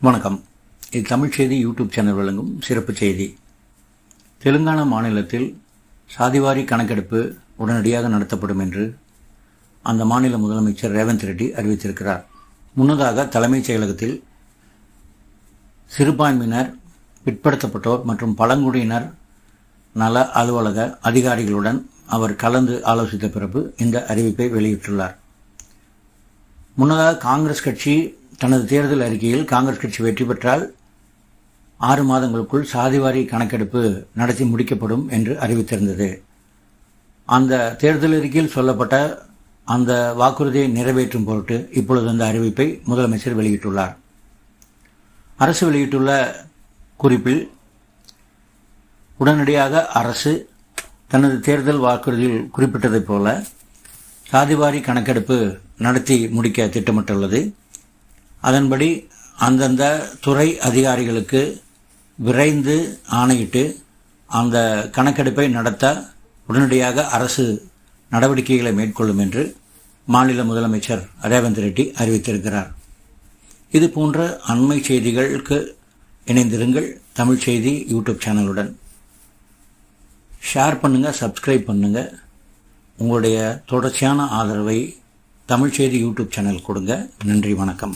வணக்கம். இது தமிழ் செய்தி யூடியூப் சேனல் வழங்கும் சிறப்பு செய்தி. தெலுங்கானா மாநிலத்தில் சாதிவாரி கணக்கெடுப்பு உடனடியாக நடத்தப்படும் என்று அந்த மாநில முதலமைச்சர் ரேவந்த் ரெட்டி அறிவித்திருக்கிறார். முன்னதாக தலைமைச் செயலகத்தில் சிறுபான்மையினர், பிற்படுத்தப்பட்டோர் மற்றும் பழங்குடியினர் நல அலுவலக அதிகாரிகளுடன் அவர் கலந்து ஆலோசித்த பிறகு இந்த அறிவிப்பை வெளியிட்டுள்ளார். முன்னதாக காங்கிரஸ் கட்சி தனது தேர்தல் அறிக்கையில் காங்கிரஸ் கட்சி வெற்றி பெற்றால் 6 மாதங்களுக்குள் சாதிவாரி கணக்கெடுப்பு நடத்தி முடிக்கப்படும் என்று அறிவித்திருந்தது. அந்த தேர்தல் அறிக்கையில் சொல்லப்பட்ட அந்த வாக்குறுதியை நிறைவேற்றும் பொருட்டு இப்பொழுது அந்த அறிவிப்பை முதலமைச்சர் வெளியிட்டுள்ளார். அரசு வெளியிட்டுள்ள குறிப்பில் உடனடியாக அரசு தனது தேர்தல் வாக்குறுதியில் குறிப்பிட்டதைப் போல சாதிவாரி கணக்கெடுப்பு நடத்தி முடிக்க திட்டமிட்டுள்ளது. அதன்படி அந்தந்த துறை அதிகாரிகளுக்கு விரைந்து ஆணையிட்டு அந்த கணக்கெடுப்பை நடத்த உடனடியாக அரசு நடவடிக்கைகளை மேற்கொள்ளும் என்று மாநில முதலமைச்சர் ரேவந்த் ரெட்டி அறிவித்திருக்கிறார். இது போன்ற அண்மை செய்திகளுக்கு இணைந்திருங்கள் தமிழ் செய்தி யூடியூப் சேனலுடன். ஷேர் பண்ணுங்கள், சப்ஸ்கிரைப் பண்ணுங்கள். உங்களுடைய தொடர்ச்சியான ஆதரவை தமிழ் செய்தி யூடியூப் சேனல் கொடுங்க. நன்றி, வணக்கம்.